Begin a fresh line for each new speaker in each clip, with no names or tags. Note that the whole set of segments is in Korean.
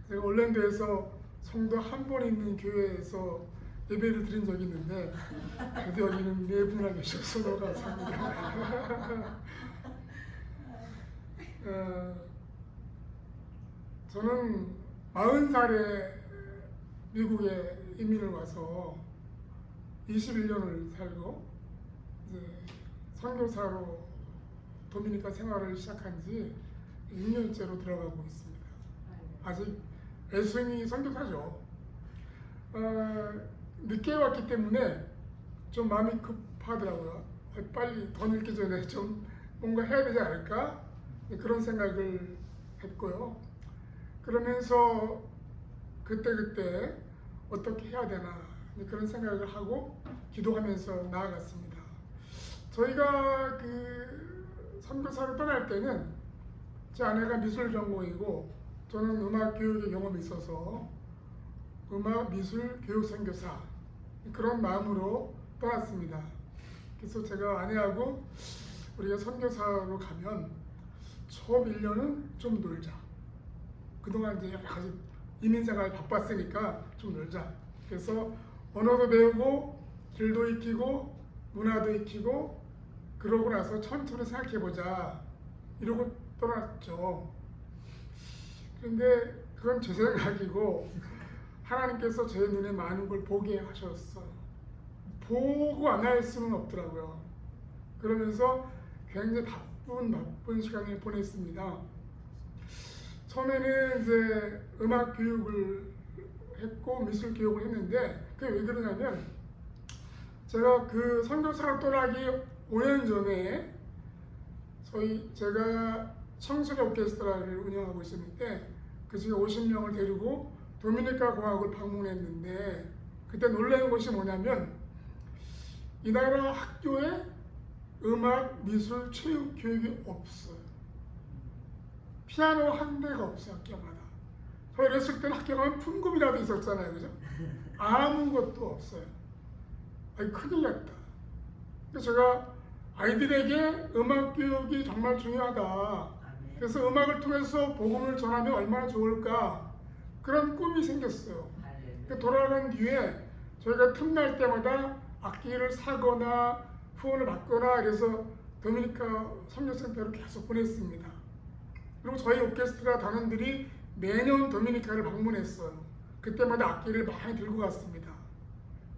제가 올랜도에서 성도 한 번 있는 교회에서 예배를 드린 적이 있는데 그래도 여기는 네 분이나 계셔서 너무 감사합니다. 저는 40살에 미국에 이민을 와서 21년을 살고 이제 선교사로 도미니카 생활을 시작한 지 6년째로 들어가고 있습니다. 아직 애송이 선교사죠. 늦게 왔기 때문에 좀 마음이 급하더라고요. 빨리 더 늙기 전에 좀 뭔가 해야 되지 않을까? 그런 생각을 했고요. 그러면서 그때그때 어떻게 해야 되나 그런 생각을 하고 기도하면서 나아갔습니다. 저희가 그 선교사로 떠날 때는 제 아내가 미술 전공이고 저는 음악 교육의 경험이 있어서 음악 미술 교육 선교사 그런 마음으로 떠났습니다. 그래서 제가 아내하고 우리가 선교사로 가면 처음 1년은 좀 놀자. 그동안 이제 여러 가지 이민생활 바빴으니까 좀 놀자. 그래서 언어도 배우고 길도 익히고 문화도 익히고 그러고 나서 천천히 생각해보자 이러고 떠났죠. 그런데 그건 제 생각이고 하나님께서 제 눈에 많은 걸 보게 하셨어요. 보고 안 할 수는 없더라고요. 그러면서 굉장히 바쁜 시간을 보냈습니다. 처음에는 이제 음악 교육을 했고 미술 교육을 했는데 그게 왜 그러냐면 제가 그 선교사로 떠나기 5년 전에 제가 청소년 오케스트라를 운영하고 있었는데 그 중에 50명을 데리고 도미니카 공화국을 방문했는데 그때 놀라는 것이 뭐냐면 이 나라 학교에 음악, 미술, 체육 교육이 없어요. 피아노 한 대가 없어요, 학교마다. 저 이랬을 때는 학교 가면 풍금이라도 있었잖아요, 그죠? 아무것도 없어요. 아니, 큰일 났다. 그래서 제가 아이들에게 음악 교육이 정말 중요하다. 그래서 음악을 통해서 복음을 전하면 얼마나 좋을까. 그런 꿈이 생겼어요. 돌아간 뒤에 저희가 틈날 때마다 악기를 사거나 후원을 받거나 그래서 도미니카 선교센터로 계속 보냈습니다. 그리고 저희 오케스트라 단원들이 매년 도미니카를 방문했어요. 그때마다 악기를 많이 들고 갔습니다.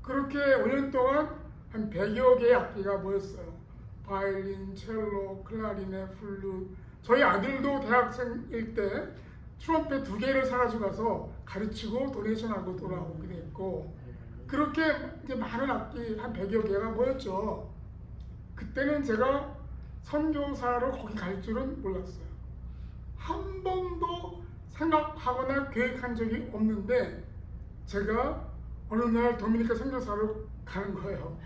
그렇게 5년 동안 한 100여 개의 악기가 모였어요. 바이올린, 첼로, 클라리넷, 플룻. 저희 아들도 대학생일 때 트럼펫 2개를 사가지고 가서 가르치고 도네이션하고 돌아오게 됐고 그렇게 이제 많은 악기 한 100여 개가 모였죠. 그때는 제가 선교사로 거기 갈 줄은 몰랐어요. 한 번도 생각하거나 계획한 적이 없는데 제가 어느 날 도미니카 선교사로 가는 거예요.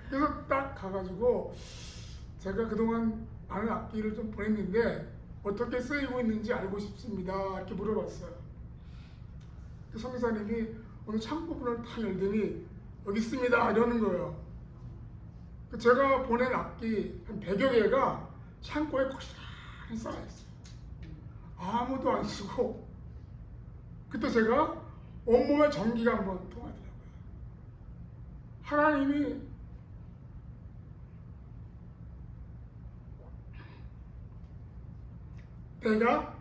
그래서 딱 가가지고 제가 그동안 많은 악기를 좀 보냈는데 어떻게 쓰이고 있는지 알고 싶습니다. 이렇게 물어봤어요. 그 선교사님이 어느 창고문을 탁 열더니 여기 있습니다 이러는 거예요. 제가 보낸 악기 한 100여 개가 창고에 고스란히 쌓여있어요. 아무도 안 쓰고 그때 제가 온몸에 전기가 한번 통하더라고요. 하나님이 내가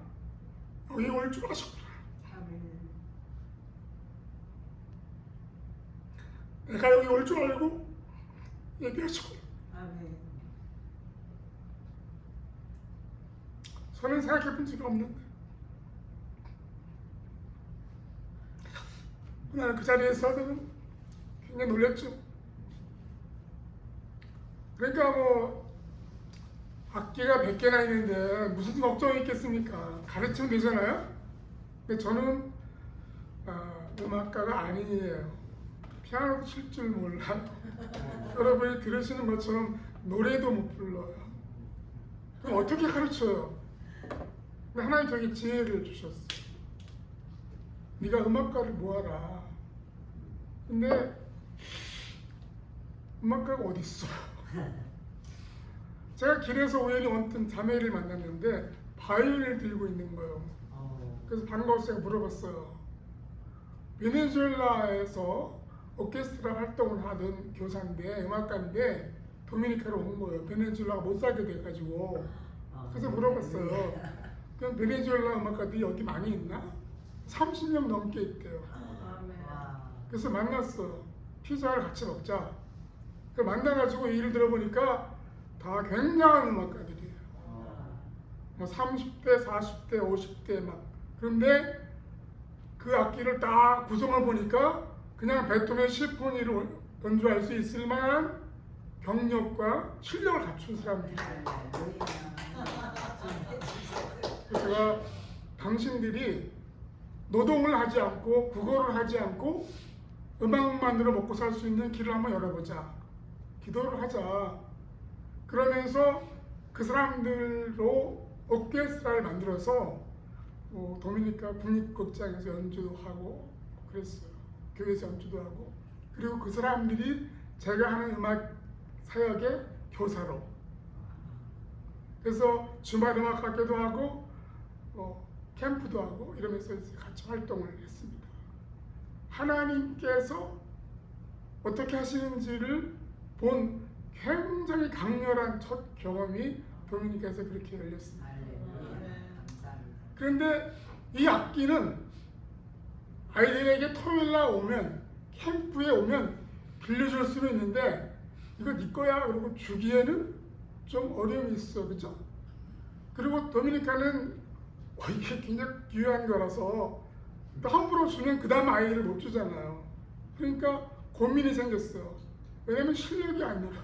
여기 올 줄 아셨구나. 내가 여기 올 줄 알고 얘기하셨구나. 저는 생각해 본 적이 없는데 그날 그 자리에서 저는 굉장히 놀랐죠. 그러니까 뭐 악기가 100개나 있는데 무슨 걱정이 있겠습니까? 가르치면 되잖아요. 근데 저는 음악가가 아니에요. 피아노도 칠 줄 몰라요. 여러분이 들으시는 것처럼 노래도 못 불러요. 그럼 어떻게 가르쳐요? 근데 하나님 저에게 지혜를 주셨어요. 네가 음악가를 모아라. 근데 음악가가 어디 있어? 제가 길에서 우연히 어떤 자매를 만났는데 바이올린을 들고 있는 거예요. 그래서 반가워서 제가 물어봤어요. 베네수엘라에서 오케스트라 활동을 하던 교사인데, 음악가인데 도미니카로 온 거예요. 베네수엘라가 못 살게 돼가지고. 그래서 물어봤어요. 그럼 베네수엘라 음악가들이 여기 많이 있나? 30명 넘게 있대요. 그래서 만났어. 피자를 같이 먹자. 그 만나가지고 일을 들어보니까 다 굉장한 음악가들이에요. 뭐 30대, 40대, 50대 막. 그런데 그 악기를 딱 구성을 보니까 그냥 베토벤 심포니를 연주할 수 있을 만한 경력과 실력을 갖춘 사람들이에요. 그래서 제가 당신들이 노동을 하지 않고 국어를 하지 않고 음악만으로 먹고 살 수 있는 길을 한번 열어보자. 기도를 하자. 그러면서 그 사람들로 오케스트라를 만들어서 도미니카 국립극장에서 연주도 하고 그랬어요. 교회에서 연주도 하고. 그리고 그 사람들이 제가 하는 음악 사역의 교사로. 그래서 주말 음악 학교도 하고 캠프도 하고 이러면서 이제 같이 활동을 했습니다. 하나님께서 어떻게 하시는지를 본 굉장히 강렬한 첫 경험이 도미니카에서 그렇게 열렸습니다. 그런데 이 악기는 아이들에게 토요일날 오면 캠프에 오면 빌려줄 수는 있는데 이거 네 거야 그러고 주기에는 좀 어려움이 있어, 그죠? 그리고 도미니카는 이게 굉장히 귀한 거라서 또 함부로 주면 그 다음 아이를 못 주잖아요. 그러니까 고민이 생겼어요. 왜냐면 실력이 안 늘어.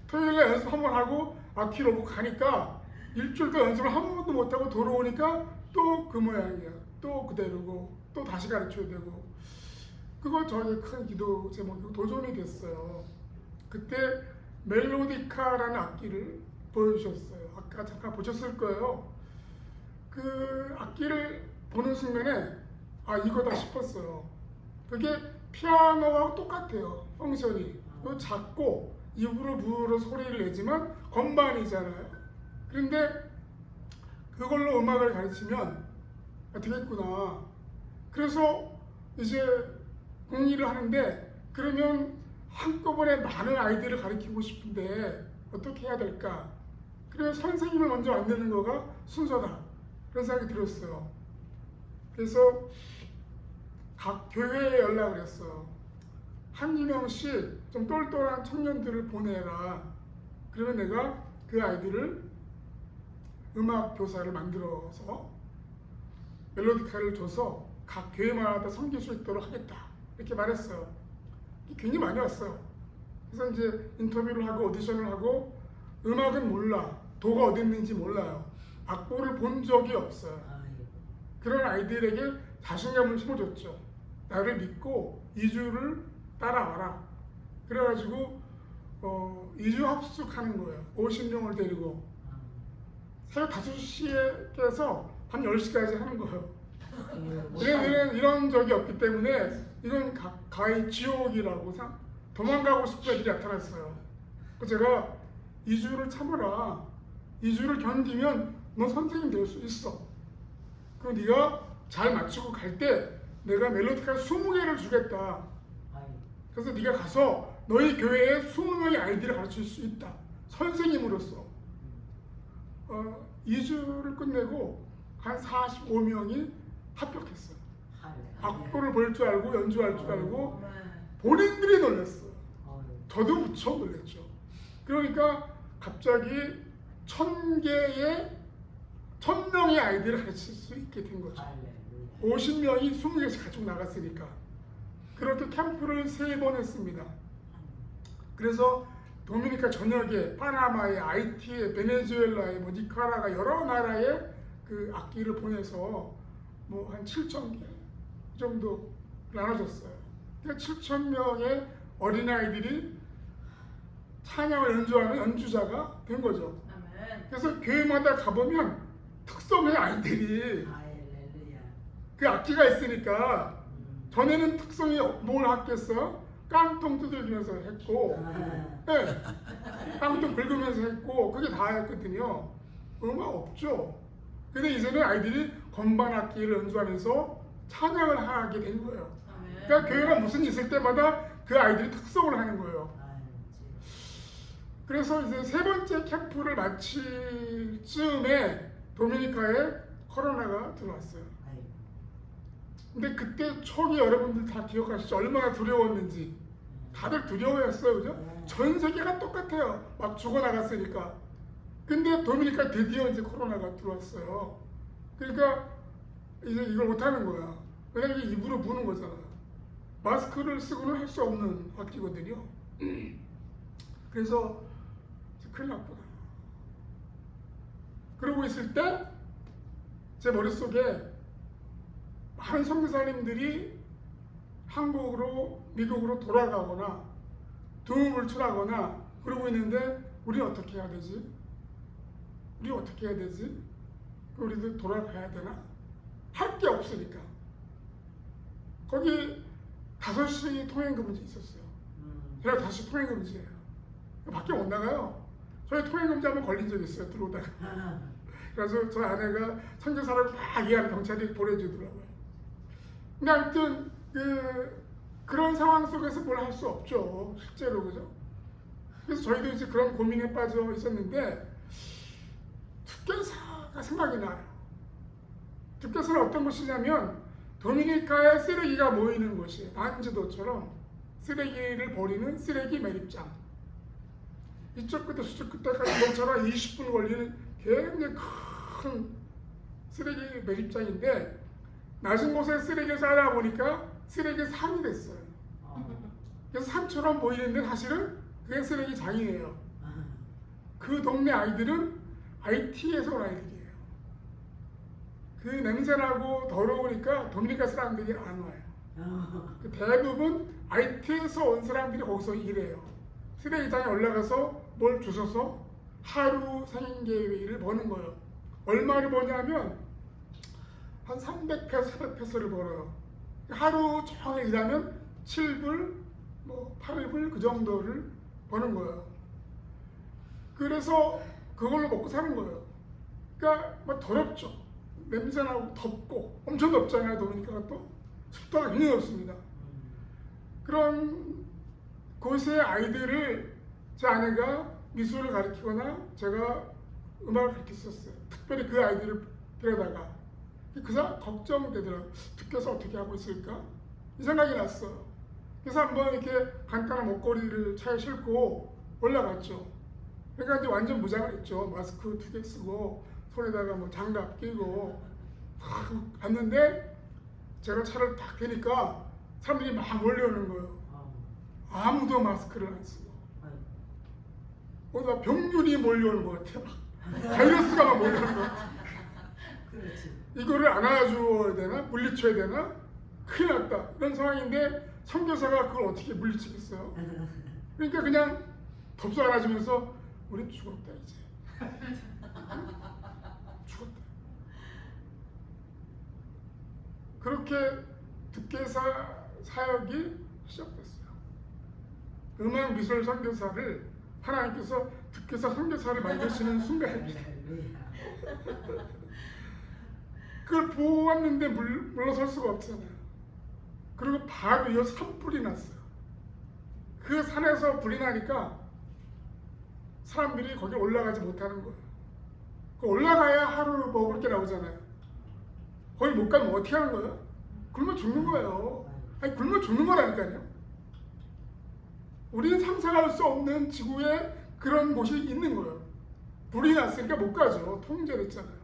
토요일에 연습 한 번 하고 악기를 오고 가니까 일주일 더 연습을 한 번도 못하고 돌아오니까 또 그 모양이야. 또 그대로고 또 다시 가르쳐야 되고. 그거 저의 큰 기도 제목이고 도전이 됐어요. 그때 멜로디카라는 악기를 보여주셨어요. 아까 잠깐 보셨을 거예요. 그 악기를 보는 순간에 아 이거다 싶었어요. 그게 피아노하고 똑같아요. 펑션이. 작고 입으로 부으로 소리를 내지만 건반이잖아요. 그런데 그걸로 음악을 가르치면 되겠구나. 그래서 이제 공리를 하는데 그러면 한꺼번에 많은 아이들을 가르치고 싶은데 어떻게 해야 될까? 그래서 선생님을 먼저 만드는 거가 순서다. 그런 생각이 들었어요. 그래서 각 교회에 연락을 했어요. 한두 명씩 좀 똘똘한 청년들을 보내라. 그러면 내가 그 아이들을 음악 교사를 만들어서 멜로디카를 줘서 각 교회마다 섬길 수 있도록 하겠다. 이렇게 말했어요. 굉장히 많이 왔어요. 그래서 이제 인터뷰를 하고 오디션을 하고 음악은 몰라. 도가 어디 있는지 몰라요. 악보를 본 적이 없어요. 그런 아이들에게 자신감을 심어줬죠. 나를 믿고 2주를 따라와라. 그래가지고 2주 합숙하는 거예요. 50명을 데리고 새벽 5시에 깨서 밤 10시까지 하는 거예요. 이런 적이 없기 때문에 이건 가히 지옥이라고 도망가고 싶은 애들이 나타났어요. 그래서 제가 2주를 참아라. 2주를 견디면 너 선생님 될 수 있어. 그리고 네가 잘 맞추고 갈 때 내가 멜로디카 20개를 주겠다. 그래서 네가 가서 너희 교회에 20명의 아이들을 가르칠 수 있다. 선생님으로서. 2주를 끝내고 한 45명이 합격했어요. 악보를 볼 줄 알고 연주할 줄 알고 본인들이 놀랐어요. 저도 무척 놀랐죠. 그러니까 갑자기 1000명의 아이들을 가르칠 수 있게 된 거죠. 50명이 20개씩 가지고 나갔으니까. 그렇게 캠프를 3번 했습니다. 그래서 도미니카 전역에 파나마에 아이티에 베네수엘라에 니카라가 여러 나라에 그 악기를 보내서 뭐 한 7,000개 정도 나눠줬어요. 그러니까 7,000명의 어린아이들이 찬양을 연주하는 연주자가 된 거죠. 그래서 교회마다 가보면 특성의 아이들이 그 악기가 있으니까 전에는 특성이 뭘 했겠어? 깡통 두들기면서 했고 네, 깡통 긁으면서 했고 그게 다였거든요. 음악 없죠. 근데 이제는 아이들이 건반 악기를 연주하면서 찬양을 하게 된 거예요.
아멘.
그러니까 교회가 무슨 있을 때마다 그 아이들이 특성을 하는 거예요. 그래서 이제 세 번째 캠프를 마칠 즈음에 도미니카에 코로나가 들어왔어요. 근데 그때 초기 여러분들 다 기억하시죠? 얼마나 두려웠는지. 다들 두려워했어요, 그죠? 전 세계가 똑같아요. 막 죽어나갔으니까. 근데 도미니카 드디어 이제 코로나가 들어왔어요. 그러니까 이제 이걸 못하는 거야. 왜냐면 이게 입으로 부는 거잖아. 마스크를 쓰고는 할 수 없는 악기거든요. 그래서 큰일 났구나. 그러고 있을 때 제 머릿속에 많은 선교사님들이 한국으로, 미국으로 돌아가거나 두음을 출하거나 그러고 있는데 우리는 어떻게 해야 되지? 우리 어떻게 해야 되지? 우리도 돌아가야 되나? 할 게 없으니까. 거기 5시 통행금지 있었어요. 제가 다시 통행금지예요. 밖에 못 나가요. 저희 통행금지 한번 걸린 적 있어요. 들어오다가. 그래서 저 아내가 선교사를 막 이해하는 경찰이 보내주더라고요. 근데 아무튼 그런 상황 속에서 뭘 할 수 없죠. 실제로, 그죠? 그래서 저희도 이제 그런 고민에 빠져 있었는데 득교사가 생각이 나요. 득교사는 어떤 곳이냐면 도미니카에 쓰레기가 모이는 곳이에요. 난지도처럼 쓰레기를 버리는 쓰레기 매립장. 이쪽 끝에 저쪽 끝에까지 이것처럼 20분 걸리는 굉장히 큰 쓰레기 매립장인데 낮은 곳에 쓰레기를 쌓다 보니까 쓰레기 산이 됐어요. 그래서 산처럼 보이는데 사실은 그게 쓰레기 장이에요. 그 동네 아이들은 IT에서 온 아이들이에요. 그 냄새나고 더러우니까 도미니카 사람들이 안 와요. 그 대부분 IT에서 온 사람들이 거기서 일해요. 쓰레기장에 올라가서 뭘 주워서 하루 생계비를 버는 거예요. 얼마를 버냐면 한 300페소, 400페소를 벌어요. 하루 종일 일하면 7불, 8불 그 정도를 버는 거예요. 그래서 그걸로 먹고 사는 거예요. 그러니까 막 더럽죠. 냄새나고 덥고 엄청 덥잖아요. 도미니카가 또 습도가 굉장히 높습니다. 그런 곳의 아이들을 제 아내가 미술을 가르치거나 제가 음악을 가르쳤었어요. 특별히 그 아이들을 데려다가 그 사람 걱정되더라고요. 득교사 어떻게 하고 있을까? 이 생각이 났어요. 그래서 한번 이렇게 간단한 목걸이를 차에 싣고 올라갔죠. 그러니까 이제 완전 무장을 했죠. 마스크 2개 쓰고 손에다가 장갑 끼고 갔는데 제가 차를 딱 대니까 사람들이 막 몰려오는 거예요. 아무도 마스크를 안 쓰고. 어디가 병균이 몰려오는 것 같아요. 바이러스가 막 몰려오는 것 같아요. 이거를 안아줘야 되나? 물리쳐야 되나? 큰일 났다. 이런 상황인데 선교사가 그걸 어떻게 물리치겠어요? 그러니까 그냥 덥석 안아주면서 우리 죽었다 이제. 죽었다. 그렇게 득교사 사역이 시작됐어요. 음악 미술 선교사를 하나님께서 득교사 선교사를 만드시는 순간입니다. 그걸 보았는데 물러설 수가 없잖아요. 그리고 바로 이어서 산불이 났어요. 그 산에서 불이 나니까 사람들이 거기 올라가지 못하는 거예요. 올라가야 하루 먹을 게 나오잖아요. 거기 못 가면 어떻게 하는 거예요? 굶어 죽는 거예요. 아니 굶어 죽는 거라니까요. 우리는 상상할 수 없는 지구에 그런 곳이 있는 거예요. 불이 났으니까 못 가죠. 통제됐잖아요.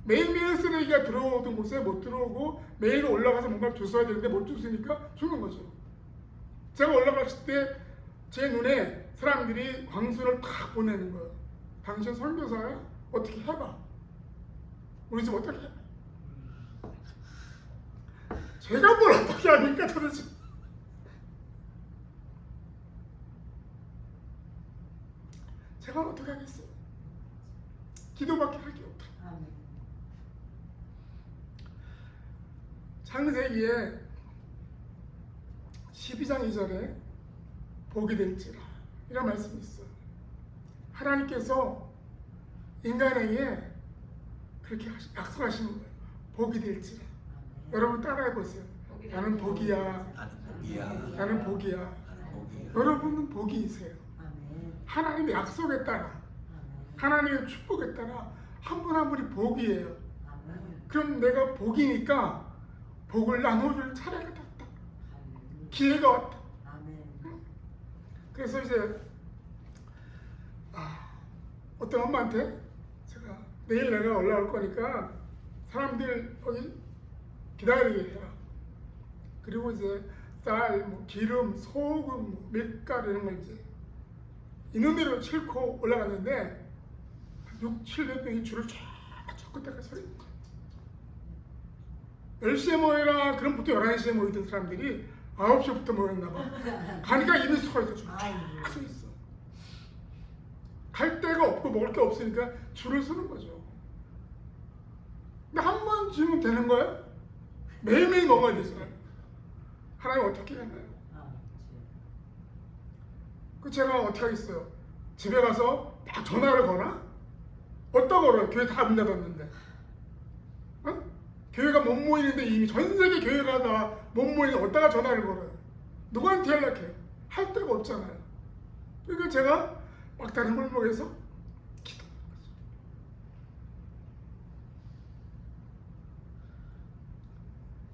매일매일 쓰레기가 들어오던 곳에 못 들어오고 매일 올라가서 뭔가 주워야 되는데 못 주우니까 죽는 거죠. 제가 올라갔을 때 제 눈에 사람들이 광수를 탁 보내는 거예요. 당신 선교사야? 어떻게 해봐. 우리 집 어떻게 해봐. 제가 뭘 어떻게 합니까 도대체. 제가 어떻게 하겠어요. 기도밖에 할 게 없다. 창세기에 12장 2절에 복이 될지라 이런 말씀이 있어요. 하나님께서 인간에게 그렇게 약속하시는 거예요. 복이 될지라. 여러분 따라해 보세요. 나는 복이야.
나는 복이야.
나는 복이야.
나는 복이야.
여러분은 복이세요. 하나님의 약속에 따라, 하나님의 축복에 따라 한 분 한 분이 복이에요. 그럼 내가 복이니까 복을 나눠줄 차례가 됐다. 기회가 왔다. 그래서 이제 어떤 엄마한테 제가 내일 내가 올라올 거니까 사람들 거기 기다리게 해라. 그리고 이제 쌀, 뭐 기름, 소금, 뭐 밀가루 이런 걸 이제 있는 대로 싣고 올라갔는데 6, 700명이 줄을 쫙 끝에까지 서 있는 거예요. 10시에 모여라. 그럼 보통 11시에 모이던 사람들이 9시부터 모였나 봐. 가니까 이미 서 있어. 줄을 쫙 서 있어. 갈 데가 없고 먹을 게 없으니까 줄을 서는 거죠. 근데 한 번 주면 되는 거예요? 매일매일 먹어야 되잖아요. 하나님 어떻게 하나요? 그 제가 어떻게 하겠어요? 집에 가서 막 전화를 거나? 어디다 걸어요? 교회 다 문 닫았는데. 어? 교회가 못 모이는데 이미 전 세계 교회가 다 못 모이는데 어디다가 전화를 걸어요? 누구한테 연락해요? 할 데가 없잖아요. 그러니까 제가 막다른 골목에서 기도하는 거죠.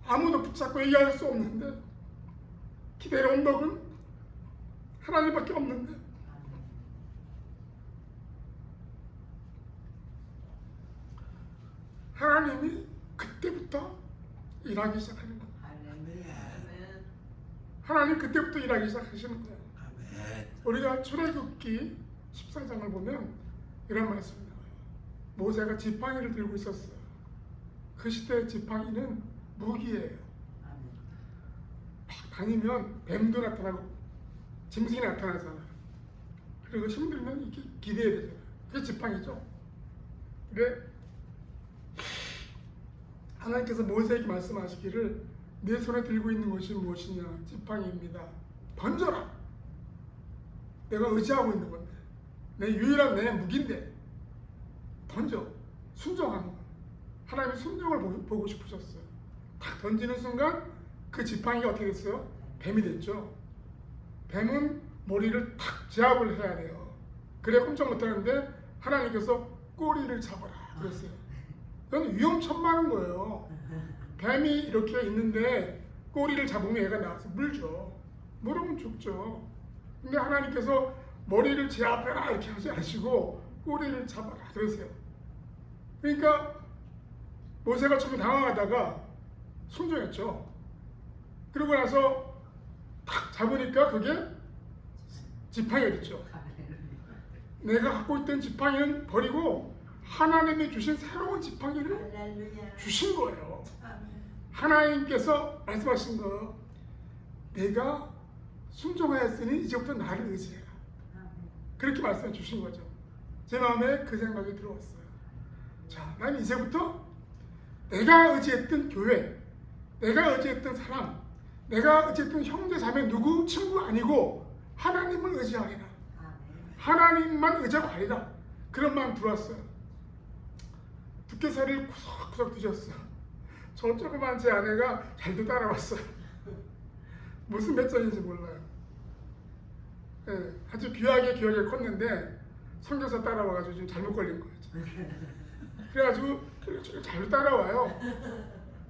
아무도 붙잡고 얘기할 수 없는데 기대의 언덕은 하나님밖에 없는데 하나님이 그때부터 일하기 시작하는 거예요. 하나님 그때부터 일하기 시작하시는 거예요. 우리가 출애굽기 14장을 보면 이런 말씀이 나와요. 모세가 지팡이를 들고 있었어요. 그 시대의 지팡이는 무기예요. 막 다니면 뱀도 나타나고 짐승이 나타나잖아요. 그리고 힘들면 이렇게 기대야 되잖아요. 그게 지팡이죠. 근데 하나님께서 모세에게 말씀하시기를 내 손에 들고 있는 것이 무엇이냐? 지팡이입니다. 던져라. 내가 의지하고 있는 건데 내 유일한 내 무기인데 던져. 순종하는 거예요. 하나님의 순종을 보고 싶으셨어요. 딱 던지는 순간 그 지팡이가 어떻게 됐어요? 뱀이 됐죠. 뱀은 머리를 탁 제압을 해야 돼요. 그래 꼼짝 못하는데 하나님께서 꼬리를 잡아라 그랬어요. 그건 위험천만한 거예요. 뱀이 이렇게 있는데 꼬리를 잡으면 얘가 나와서 물죠. 물으면 죽죠. 근데 하나님께서 머리를 제압해라 이렇게 하지 않으시고 꼬리를 잡아라 그러세요. 그러니까 모세가 처음에 당황하다가 순종했죠. 그러고 나서 탁 잡으니까 그게 지팡이가 됐죠. 내가 갖고 있던 지팡이는 버리고 하나님이 주신 새로운 지팡이를 주신 거예요. 하나님께서 말씀하신 거, 내가 순종하였으니 이제부터 나를 의지해라. 그렇게 말씀해 주신 거죠. 제 마음에 그 생각이 들어왔어요. 자, 난 이제부터 내가 의지했던 교회, 내가 의지했던 사람, 내가 의지했던 형제 자매 누구 친구 아니고 하나님을 의지하리라. 하나님만 의지하고 가리라. 그런 마음 들어왔어요. 두께살을 구석구석 드셨어요. 저 조그만 제 아내가 잘도 따라왔어요. 무슨 배짱인지 몰라요. 네, 아주 귀하게 컸는데 선교사 따라와가지고 지금 잘못 걸린 거예요. 그래가지고 잘 따라와요.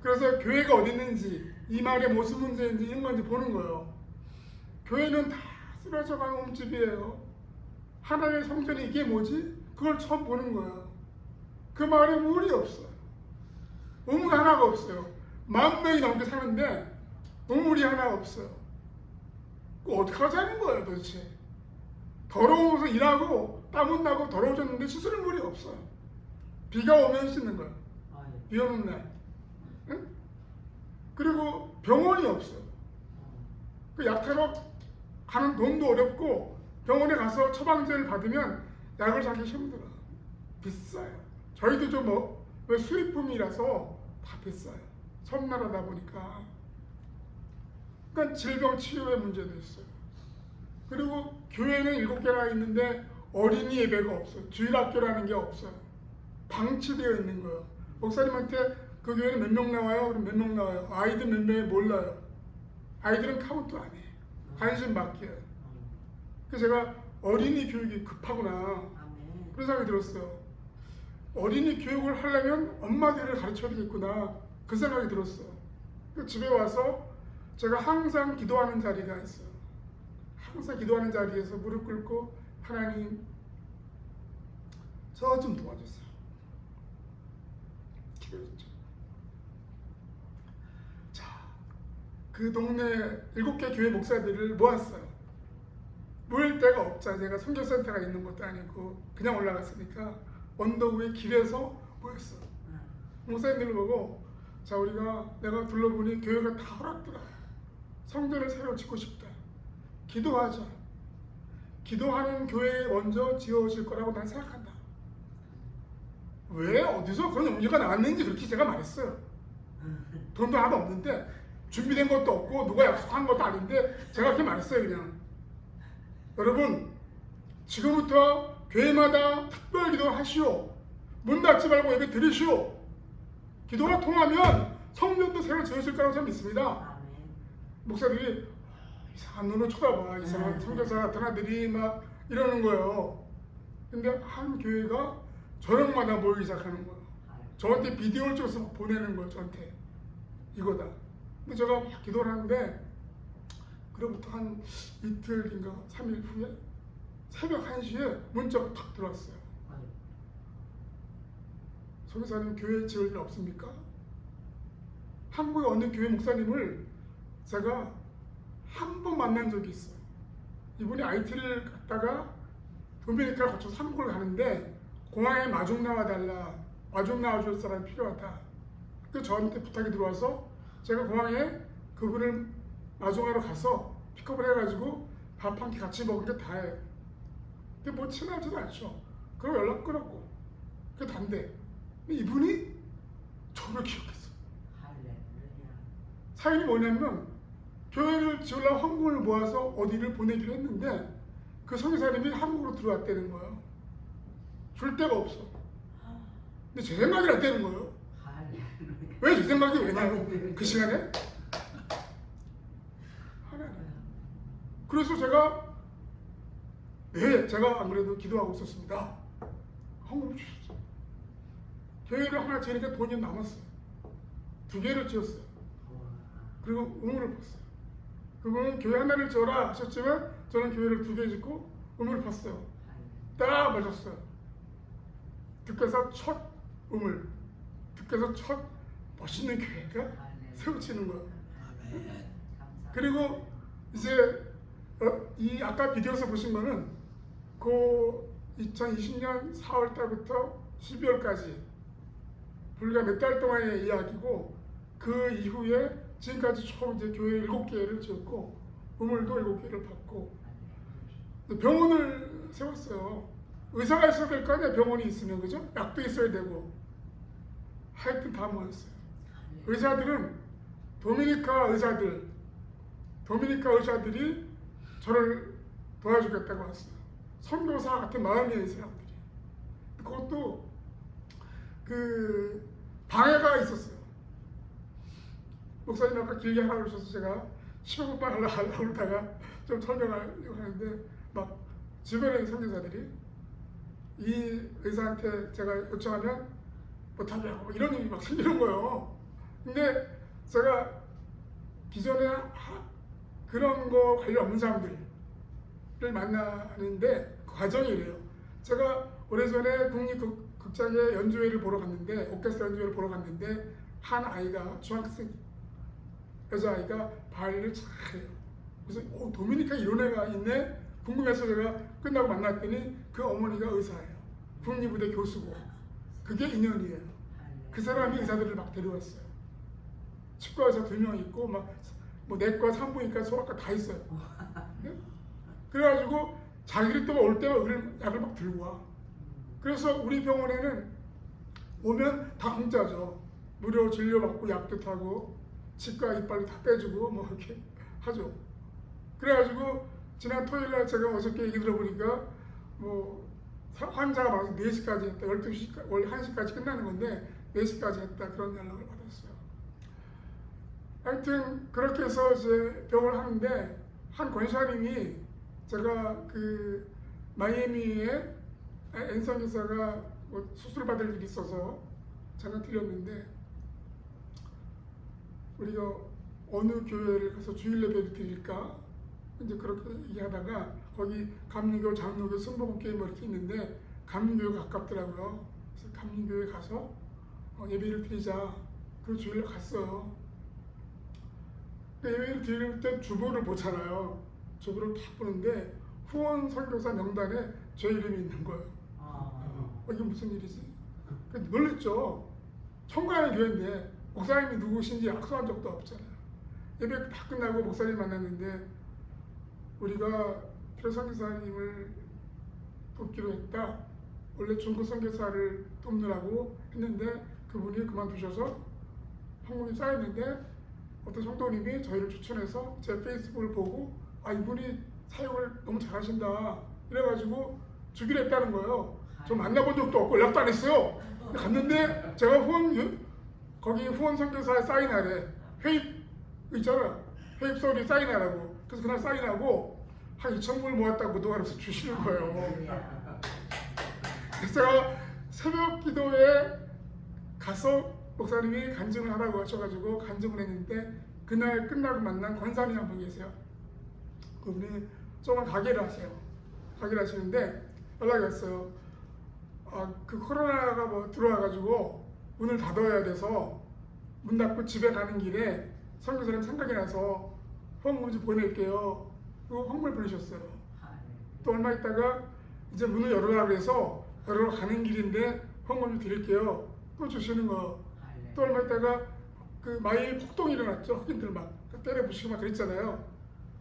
그래서 교회가 어디 있는지 이 말의 무슨 문제인지 이런 건지 보는 거예요. 교회는 다 쓰러져가는 몸집이에요. 하나님의 성전이 이게 뭐지? 그걸 처음 보는 거예요. 그 마을에 우물이 없어요. 우물 하나가 없어요. 10,000명이 넘게 사는데 우물이 하나 없어요. 그거 어떻게 하자는 거예요 도대체. 더러워서 일하고 땀은 나고 더러워졌는데 씻을 물이 없어요. 비가 오면 씻는 거예요. 비 오는 날. 응? 그리고 병원이 없어요. 그 약하러 가는 돈도 어렵고 병원에 가서 처방제를 받으면 약을 사기 힘들어요. 비싸요. 저희도 좀 왜 수입품이라서 다 비싸요. 섬나라다 보니까. 그러니까 질병 치료의 문제도 있어요. 그리고 교회는 7개나 있는데 어린이 예배가 없어요. 주일학교라는 게 없어요. 방치되어 있는 거예요. 목사님한테 그 교회는 몇 명 나와요? 그럼 몇 명 나와요? 아이들 몇 명이 몰라요. 아이들은 카운트 안 해. 관심 맡겨요. 그래서 제가 어린이 교육이 급하구나
아멘.
그런 생각이 들었어요. 어린이 교육을 하려면 엄마들을 가르쳐야 되겠구나 그 생각이 들었어요. 그 집에 와서 제가 항상 기도하는 자리가 있어요. 항상 기도하는 자리에서 무릎 꿇고 하나님 저 좀 도와주세요. 기도했죠. 자, 그 동네 7개 교회 목사들을 모았어요. 모일 데가 없자 제가 선교센터가 있는 것도 아니고 그냥 올라갔으니까 언덕 위에 길에서 모였어요. 목사님들을 보고 자 우리가 내가 둘러보니 교회가 다 허락더라. 성전을 새로 짓고 싶다. 기도하자. 기도하는 교회에 먼저 지어질 거라고 난 생각한다. 왜 어디서 그런 용기가 나왔는지 그렇게 제가 말했어요. 돈도 하나도 없는데 준비된 것도 없고 누가 약속한 것도 아닌데 제가 그렇게 말했어요. 그냥 여러분 지금부터 교회마다 특별 기도를 하시오. 문 닫지 말고 예배 드리시오. 기도가 통하면 성전도 새로 지어질 거라고 저는 믿습니다.
아멘.
목사들이 이상한 눈으로 쳐다봐. 이상한 선교사 같은 아들이 막 이러는 거예요. 근데 한 교회가 저녁마다 모이기 시작하는 거예요. 저한테 비디오를 찍어서 보내는 거예요. 저한테 이거다. 근데 제가 막 기도를 하는데 그로부터 한 이틀인가 3일 후에 새벽 1시에 문자가 탁 들어왔어요. 선교사님 교회 지을 일 없습니까? 한국의 어느 교회 목사님을 제가 한 번 만난 적이 있어요. 이분이 IT를 갔다가 도미니카를 거쳐서 한국을 가는데 공항에 마중 나와달라. 마중 나와줄 사람이 필요하다. 그 저한테 부탁이 들어와서 제가 공항에 그분을 마중하러 가서 픽업을 해가지고 밥 한 끼 같이 먹은 게 다예요. 근데 뭐 친하지도 않죠. 그럼 연락 끊었고 그게 단데 근데 이분이 저를 기억했어요.
할렐루야.
사연이 뭐냐면 교회를 지으려고 헌금을 모아서 어디를 보내기로 했는데 그 선교사님이 한국으로 들어왔다는 거예요. 줄 데가 없어. 근데 제 생각이 났다는 거예요.
할렐루야.
왜 제 생각이 왜 나요? 그 시간에? 하나님. 그래서 제가 안 그래도 기도하고 있었습니다. 헌금을 주셨어요. 교회를 하나 지으니까 돈이 남았어요. 2개를 지었어요. 그리고 의무를 봤어요. 그분은 교회 하나를 지어라 하셨지만 저는 교회를 2개 짓고 의무를 봤어요. 딱 맞았어요. 득께서 첫 의물, 득께서 첫 멋있는 교회가 세워지는 거예요.
아멘.
그리고 이제 이 아까 비디오에서 보신 거는 그 2020년 4월 달부터 12월까지 불과 몇 달 동안의 이야기고 그 이후에 지금까지 총 이제 교회 7개를 지었고 우물도 7개를 받고 병원을 세웠어요. 의사가 있어야 될 거 아니야. 병원이 있으면 그죠? 약도 있어야 되고 하여튼 다 모였어요. 의사들은 도미니카 의사들이 저를 도와주겠다고 왔어요. 선교사 같은 마음의 사람들이. 그것도 그 방해가 있었어요. 목사님 아까 길게 하라고 하셔서 제가 15분만 하려고 그러다가 좀 설명하려고 하는데 막 주변에 선교사들이 이 의사한테 제가 요청하면 못하게 하고 이런 일이 막 생기는 거예요. 근데 제가 기존에 그런 거 관련 없는 사람들을 만나는데 그 과정이 이래요. 제가 오래전에 국립극장에 연주회를 보러 갔는데 오케스트라 연주회를 보러 갔는데 한 아이가 중학생 여자아이가 발레를 잘해요. 그래서 도미니카 이런 애가 있네 궁금해서 제가 끝나고 만났더니 그 어머니가 의사예요. 국립의대 교수고 그게 인연이에요. 그 사람이 의사들을 막 데려왔어요. 치과 의사 2명 있고 뭐 내과, 산부인과, 소아과 다 있어요. 네? 그래가지고 자기들이 또 올 때만 약을 막 들고 와. 그래서 우리 병원에는 오면 다 공짜죠. 무료 진료받고 약도 타고 치과 이빨도 다 빼주고 뭐 이렇게 하죠. 그래가지고 지난 토요일날 제가 어저께 얘기 들어보니까 뭐 환자가 많아서 4시까지 했다. 12시, 원래 1시까지 끝나는 건데 4시까지 했다 그런 연락을 받았어요. 하여튼 그렇게 해서 이제 병을 하는데 한 권사님이 제가 그 마이애미에 앤선 기사가 뭐 수술 받을 일이 있어서 잠깐 들렸는데 우리가 어느 교회를 가서 주일 예배를 드릴까 이제 그렇게 얘기하다가 거기 감리교, 장로교, 순복음교회 뭐 이렇게 있는데 감리교회가 가깝더라고요. 그래서 감리교회 가서 예배를 드리자. 그 주일에 갔어요. 예배를 드릴 때 주보를 보잖아요. 주보를 딱 보는데 후원 선교사 명단에 제 이름이 있는 거예요. 이게 무슨 일이지? 놀랬죠. 청구하는 교회인데 목사님이 누구신지 약속한 적도 없잖아요. 예배 다 끝나고 목사님 만났는데 우리가 필요 선교사님을 돕기로 했다. 원래 중국 선교사를 돕느라고 했는데 그분이 그만두셔서 한국에 쌓였는데 어떤 성도님이 저희를 추천해서 제 페이스북을 보고 이분이 사역을 너무 잘하신다 이래가지고 주기로 했다는 거예요. 저 만나본 적도 없고 연락도 안 했어요. 갔는데 제가 거기 후원 선교사에 사인하래. 회입 있잖아. 회입서류 사인하라고. 그래서 그날 사인하고 한 2,000불 모았다고 무도가로서 주시는 거예요. 그래서 제가 새벽 기도에 가서 목사님이 간증을 하라고 하셔가지고 간증을 했는데 그날 끝나고 만난 권사님 한 분 계세요. 그분이 조금 가게를 하세요. 가게를 하시는데 연락이 왔어요. 그 코로나가 뭐 들어와가지고 문을 닫아야 돼서 문 닫고 집에 가는 길에 선교사님 생각이 나서 후원금 좀 보낼게요. 그리고 후원금을 보내셨어요. 또 얼마 있다가 이제 문을 열으라고 해서 열으러 가는 길인데 후원금 좀 드릴게요. 또 주시는 거. 또 얼마 있다가 그 마일 폭동이 일어났죠. 흑인들 막 때려 부시고 막 그랬잖아요.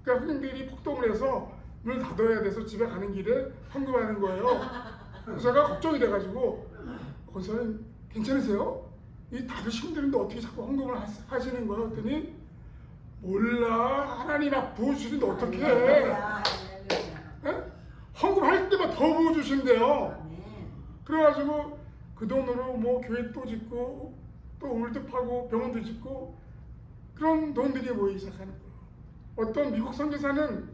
그러니까 흑인들이 폭동을 해서 문을 닫아야 돼서 집에 가는 길에 헌금하는 거예요. 그래서 제가 걱정이 돼가지고 권사님 괜찮으세요? 이 다들 힘드는데 어떻게 자꾸 헌금을 하시는 거예요? 그랬더니 몰라. 하나님 막 부어주시는데 어떻게 해? 헌금할 때만 더 부어주신대요. 그래가지고 그 돈으로 뭐 교회 또 짓고 또 우물도 파고 병원도 짓고 그런 돈들이 모이기 시작하는 거예요. 어떤 미국 선교사는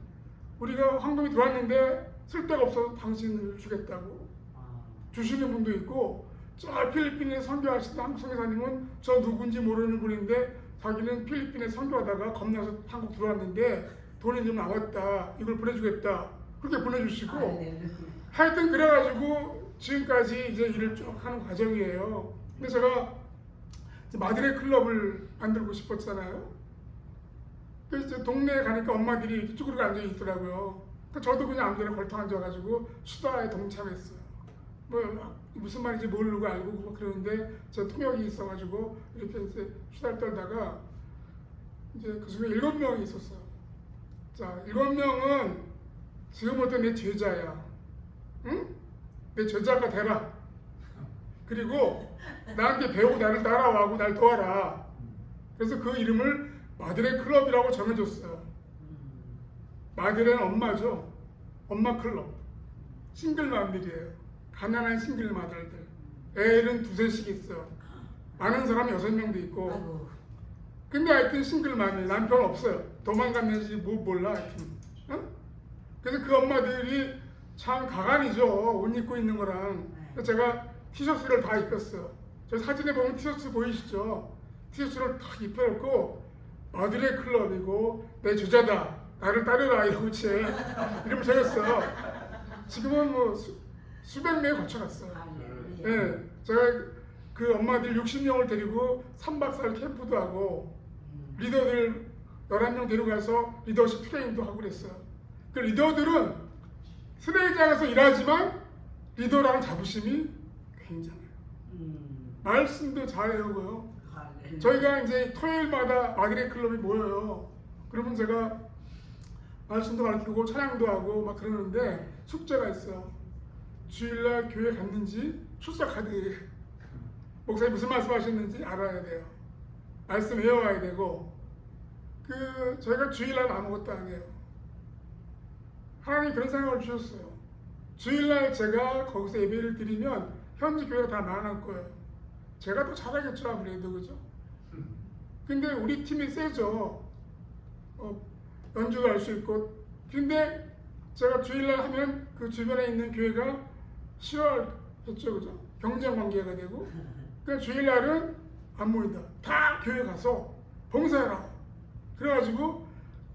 우리가 헌금이 들어왔는데 쓸데가 없어서 당신을 주겠다고 주시는 분도 있고 저 필리핀에 선교하시던 한국 선교사님은 저 누군지 모르는 분인데 자기는 필리핀에 선교하다가 겁나서 한국 들어왔는데 돈이 좀 남았다. 이걸 보내주겠다. 그렇게 보내주시고 하여튼 그래가지고 지금까지 이제 일을 쭉 하는 과정이에요. 근데 제가 마드레 클럽을 만들고 싶었잖아요. 그래서 이제 동네에 가니까 엄마들이 이렇게 쭈그리고 앉아 있더라고요. 그러니까 저도 그냥 아무데나 걸터 앉아가지고 수다에 동참했어요. 뭐 무슨 말인지 모르고 알고 뭐 그러는데 저 통역이 있어가지고 이렇게 이제 수다를 떨다가 이제 그 중에 7명이 있었어요. 자, 7명은 지금부터 내 제자야. 응? 내 제자가 되라. 그리고 나한테 배우고 나를 따라와고 날 도와라. 그래서 그 이름을 마드레 클럽이라고 정해줬어요. 마드레는 엄마죠. 엄마 클럽. 싱글맘들이에요. 가난한 싱글마들들. 애는 2-3씩 있어. 많은 사람이 6명도 있고. 근데 하여튼 싱글맘이 남편 없어요. 도망갔는지 뭐 몰라 하여튼. 어? 그래서 그 엄마들이 참 가관이죠. 옷 입고 있는 거랑. 그래서 제가 티셔츠를 다 입혔어요. 저 사진에 보면 티셔츠 보이시죠? 티셔츠를 딱 입혀놓고 마드레 클럽이고 내 제자다. 나를 따르라 이러고 제 이름을 적였어요. 지금은 뭐 수백 명이 거쳐갔어요. 네, 제가 그 엄마들 60명을 데리고 3박 4일 캠프도 하고 리더들 11명 데려가서 리더십 트레이닝도 하고 그랬어요. 그 리더들은 스레이장에서 일하지만 리더라는 자부심이 굉장해요. 말씀도 잘 외우고요. 저희가 이제 토요일마다 마드레 클럽이 모여요. 그러면 제가 말씀도 가르치고 찬양도 하고 막 그러는데 숙제가 있어요. 주일날 교회 갔는지 출석 카드 목사님 무슨 말씀 하셨는지 알아야 돼요. 말씀 외워야 되고 저희가 주일날 아무것도 안 해요. 하나님이 그런 생각을 주셨어요. 주일날 제가 거기서 예배를 드리면 현지 교회가 다 망할 거예요. 제가 더 잘하겠죠 아무래도 그죠? 근데 우리 팀이 세죠. 연주도 할 수 있고. 근데 제가 주일날 하면 그 주변에 있는 교회가 싫어하겠죠 그죠? 경쟁 관계가 되고. 그러니까 주일날은 안 모인다. 다 교회 가서 봉사해라. 그래가지고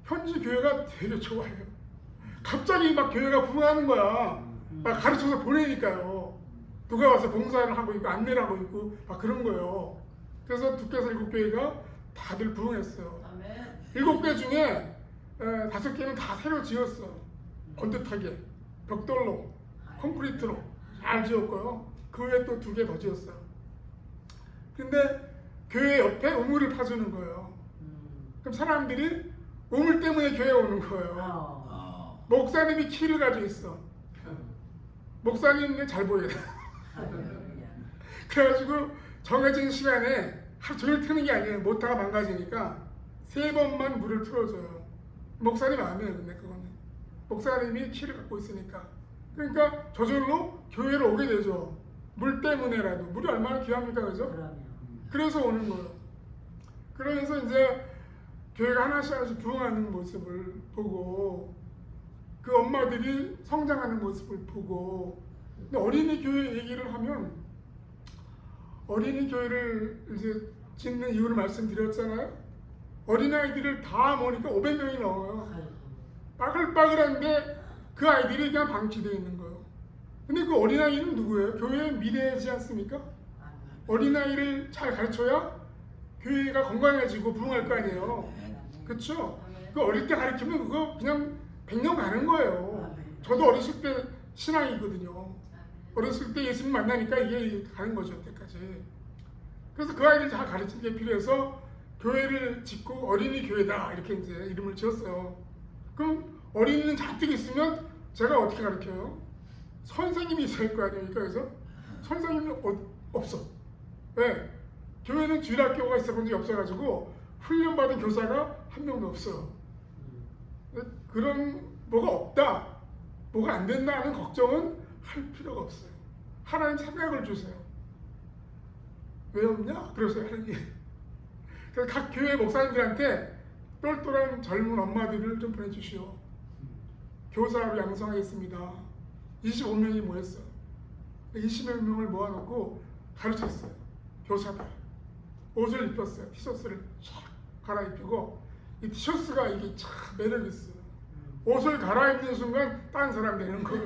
현지 교회가 되게 좋아해요. 갑자기 막 교회가 부흥하는 거야. 막 가르쳐서 보내니까요. 누가 와서 봉사를 하고 있고 안내를 하고 있고 막 그런 거예요. 그래서 두께서 7교회가 다들 부흥했어요.
아멘.
7개 중에 5개는 다 새로 지었어. 번듯하게 벽돌로 콘크리트로 잘 지었고요. 그 외에 또 2개 더 지었어요. 근데 교회 옆에 우물을 파주는 거예요. 그럼 사람들이 우물 때문에 교회에 오는 거예요. 목사님이 키를 가지고 있어. 목사님이 잘 보여요. 그래가지고 정해진 시간에 하루 종일 트는 게 아니에요. 모터가 망가지니까 3번만 물을 틀어줘요. 목사님 아니에요. 근데 그거는 목사님이 키를 갖고 있으니까. 그러니까 저절로 교회로 오게 되죠. 물 때문에라도. 물이 얼마나 귀합니까 그죠? 그래서 오는 거예요. 그러면서 이제 교회가 하나씩 부흥하는 모습을 보고 그 엄마들이 성장하는 모습을 보고. 근데 어린이 교회 얘기를 하면 어린이 교회를 이제 짓는 이유를 말씀드렸잖아요. 어린아이들을 다 모으니까 500명이 넘어요. 빠글빠글한데 그 아이들이 그냥 방치되어 있는 거예요. 근데 그 어린아이는 누구예요? 교회의 미래이지 않습니까? 어린아이를 잘 가르쳐야 교회가 건강해지고 부흥할 거 아니에요. 그렇죠? 그 어릴 때 가르치면 그거 그냥 100년 가는 거예요. 저도 어렸을 때 신앙이거든요. 어렸을 때 예수님 만나니까 이게 가는 거죠, 그때까지. 그래서 그 아이들 잘 가르치는 게 필요해서 교회를 짓고 어린이 교회다 이렇게 이제 이름을 지었어요. 그럼 어린이는 잔뜩 있으면 제가 어떻게 가르쳐요? 선생님이 있을 거 아닙니까? 그래서 선생님이 없어. 왜? 교회는 주일학교가 있어본 적이 없어가지고 훈련받은 교사가 한 명도 없어요. 그런 뭐가 없다, 뭐가 안 된다 하는 걱정은 할 필요가 없어요. 하나님 생각을 주세요. 왜 없냐? 그러세요 하나님. 그래서 각 교회 목사님들한테 똘똘한 젊은 엄마들을 좀 보내주시오. 교사로 양성하겠습니다. 25명이 모였어요. 20명을 모아놓고 가르쳤어요. 교사들. 옷을 입혔어요. 티셔츠를 쫙 갈아입히고 이 티셔츠가 이게 참 매력이 있어요. 옷을 갈아입는 순간 딴 사람 되는 거예요.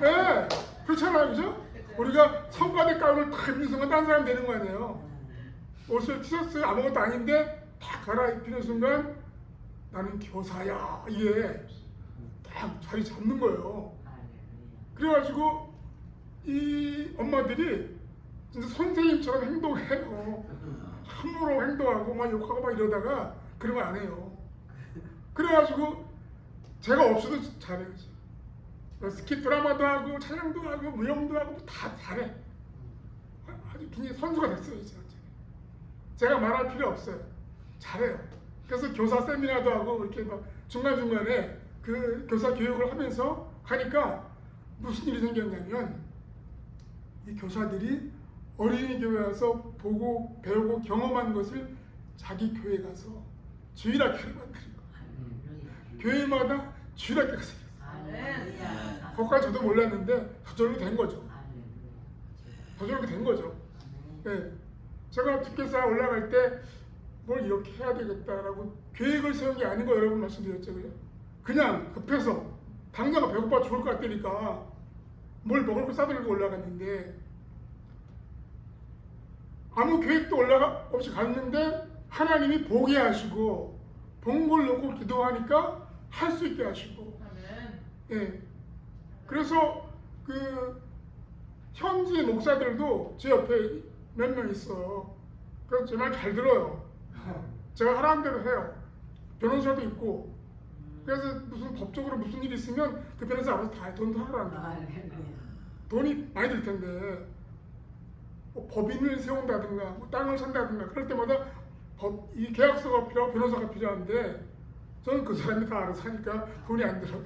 네, 그렇잖아요, 그죠? 우리가 성과대 가운을 딱 입는 순간 딴 사람 되는 거 아니에요. 옷을 티셔츠 아무것도 아닌데 딱 갈아입히는 순간 나는 교사야 이게 딱 자리 잡는 거예요. 그래가지고 이 엄마들이 진짜 선생님처럼 행동해요. 함부로 행동하고 막 욕하고 막 이러다가 그런 거 안 해요. 그래가지고 제가 없어도 잘해요. 스킷 드라마도 하고 찬양도 하고 무용도 하고 다 잘해. 아주 굉장히 선수가 됐어요 이제. 제가 말할 필요 없어요. 잘해요. 그래서 교사 세미나도 하고 이렇게 막 중간중간에 그 교사 교육을 하면서 하니까 무슨 일이 생겼냐면 이 교사들이 어린이 교회 와서 보고 배우고 경험한 것을 자기 교회 가서 주일학교를 만드는 거예요. 교회마다 주일학교가 생겼어요. 그것까지 저도 몰랐는데 저절로 된 거죠. 저절로 된 거죠. 네. 제가 두께사 올라갈 때 뭘 이렇게 해야 되겠다라고 계획을 세운 게 아닌 거 여러분 말씀드렸죠. 그냥 급해서 당장 배고파 죽을 것 같으니까 뭘 먹을 거 싸들고 올라갔는데 아무 계획도 없이 갔는데 하나님이 보게 하시고 본걸 놓고 기도하니까 할 수 있게 하시고. 예. 그래서 그 현지 목사들도 제 옆에 몇 명 있어. 그래서 제 말 잘 들어요. 제가 하라는 대로 해요. 변호사도 있고. 그래서 무슨 법적으로 무슨 일이 있으면 그 변호사 알아서 다 돈도 하라는 돈이 많이 들 텐데 뭐 법인을 세운다든가 뭐 땅을 산다든가 그럴 때마다 이 계약서가 필요하고 변호사가 필요한데 저는 그 사람이 다 알아서 하니까 돈이 안 들어가.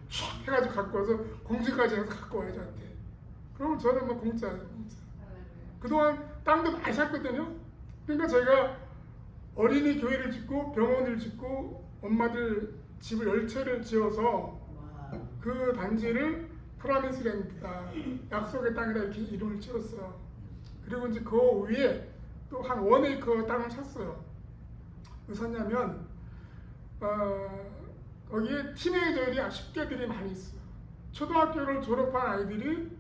샥 해가지고 갖고 와서 공지까지 해서 갖고 와요 저한테. 그러면 저는 뭐 공짜예요. 공짜. 그동안 땅도 많이 샀거든요. 그러니까 저희가 어린이 교회를 짓고 병원을 짓고 엄마들 집을 10채를 지어서
와.
그 단지를 프라미스랜드다, 약속의 땅이다 이렇게 이름을 지었어요. 그리고 이제 그 위에 또 한 1에이커 땅을 샀어요. 왜 샀냐면 거기에 티네이저들이 10대들이 많이 있어요. 초등학교를 졸업한 아이들이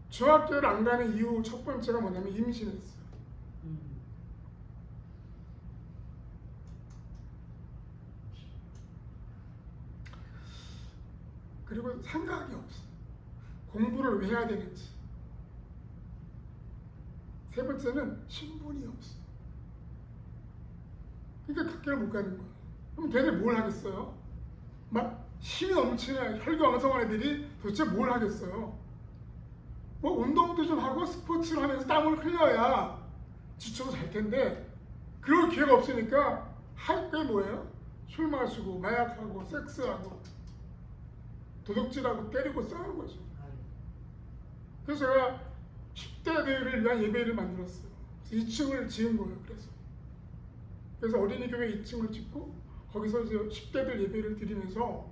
중학교를 안 가는 이유 첫 번째가 뭐냐면 임신했어요. 그리고 생각이 없어. 공부를 왜 해야 되는지. 세 번째는 신분이 없어. 그러니까 학교를 못 가는 거야. 그럼 걔들 뭘 하겠어요? 막 힘이 넘치는 혈기왕성한 애들이 도대체 뭘 하겠어요? 뭐 운동도 좀 하고 스포츠를 하면서 땀을 흘려야 지쳐서 잘 텐데 그럴 기회가 없으니까 할 게 뭐예요? 술 마시고 마약하고 섹스하고 도둑질하고 때리고 싸우는 거죠. 그래서 제가 10대들을 위한 예배를 만들었어요. 2층을 지은 거예요. 그래서 어린이 교회 2층을 짓고 거기서 이제 10대들 예배를 드리면서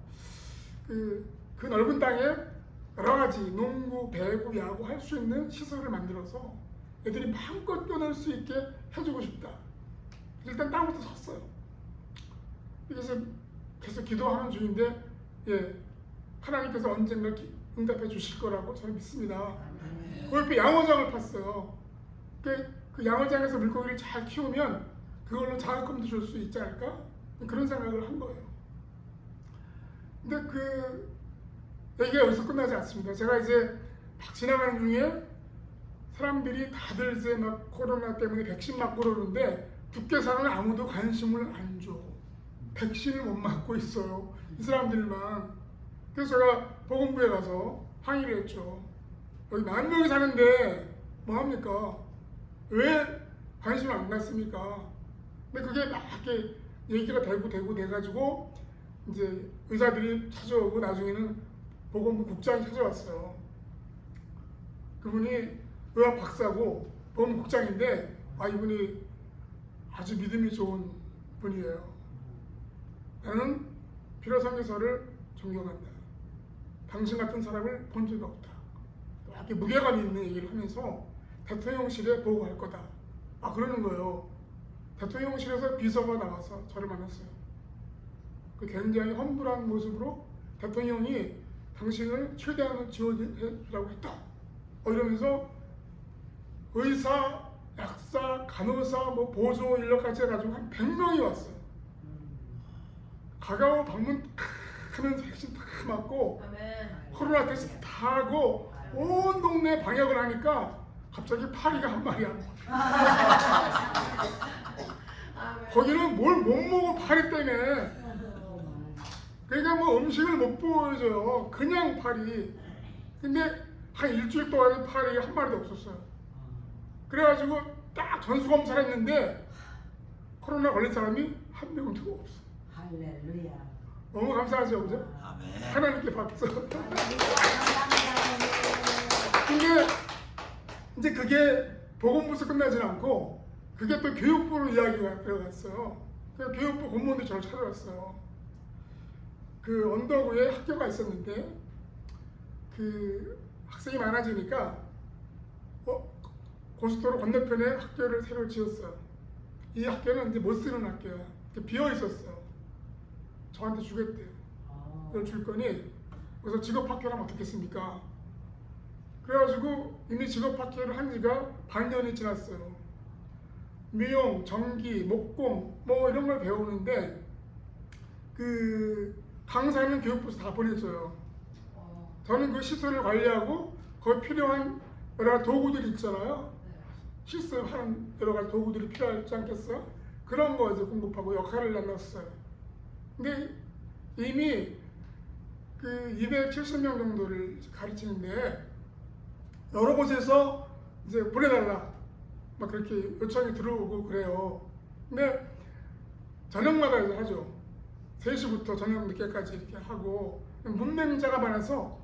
그 넓은 땅에 여러 가지 농구, 배구, 야구 할 수 있는 시설을 만들어서 애들이 마음껏 뛰어놀 수 있게 해주고 싶다. 일단 땅부터 샀어요. 그래서 계속 기도하는 중인데 하나님께서 언젠가 응답해 주실 거라고 저는 믿습니다. 그 옆에 양어장을 팠어요. 그 양어장에서 물고기를 잘 키우면 그걸로 자금도 줄 수 있지 않을까? 그런 생각을 한 거예요. 근데 그 얘기가 여기서 끝나지 않습니다. 제가 이제 막 지나가는 중에 사람들이 다들 이제 막 코로나 때문에 백신 맞고 그러는데 북계산은 아무도 관심을 안 줘. 백신을 못 맞고 있어요. 이 사람들만. 그래서 제가 보건부에 가서 항의를 했죠. 여기 10,000명이 사는데 뭐합니까? 왜 관심을 안 갖습니까? 근데 그게 막 이렇게 얘기가 되고 돼가지고 이제 의사들이 찾아오고 나중에는 보건부 국장이 찾아왔어요. 그분이 의학 박사고 보건부 국장인데 이분이 아주 믿음이 좋은 분이에요. 나는 피라 선교사를 존경한다. 당신 같은 사람을 본 적이 없다. 이렇게 무게감 있는 얘기를 하면서 대통령실에 보고할 거다. 그러는 거예요. 대통령실에서 비서가 나와서 저를 만났어요. 그 굉장히 험불한 모습으로 대통령이 당신을 최대한 지원해주라고 했다. 이러면서 의사, 약사, 간호사, 보조 인력까지 해가지고 한 100명이 왔어요. 가까워 방문 하면서 백신 다 맞고 코로나 테스트 다 하고 온 동네 방역을 하니까 갑자기 파리가 한 마리 안 나와. 거기는 뭘 못 먹어 파리 때문에. 그러니까 뭐 음식을 못 보여줘요. 그냥 파리. 근데 한 일주일 동안은 파리가 한 마리도 없었어요. 그래가지고 딱 전수검사를 했는데 코로나 걸린 사람이 한 명도 없어.
할렐루야.
너무 감사하죠, 그죠?
아멘.
하나님께 박수.
감사합니다.
근데 이제 그게 보건부에서 끝나지 않고 그게 또 교육부로 이야기가 들어갔어요. 그래서 교육부 공무원들이 저를 찾아왔어요. 그 언덕위에 학교가 있었는데 그 학생이 많아지니까 고속도로 건너편에 학교를 새로 지었어요. 이 학교는 이제 못 쓰는 학교야. 비어 있었어요. 저한테 주겠대요. 이걸 줄 거니 그래서 직업학교를 하면 어떻겠습니까? 그래가지고 이미 직업학교를 한 지가 반년이 지났어요. 미용, 전기, 목공 이런 걸 배우는데 그 강사는 교육부에서 다 보내줘요. 저는 그 시설을 관리하고 거기 필요한 여러 가지 도구들이 있잖아요. 실습하는 여러 가지 도구들이 필요하지 않겠어요? 그런 거 이제 공급하고 역할을 나눴어요. 근데 이미 그 270명 정도를 가르치는데 여러 곳에서 이제 보내달라 막 그렇게 요청이 들어오고 그래요. 근데 저녁마다 이제 하죠. 3시부터 저녁 늦게까지 이렇게 하고 문맹자가 많아서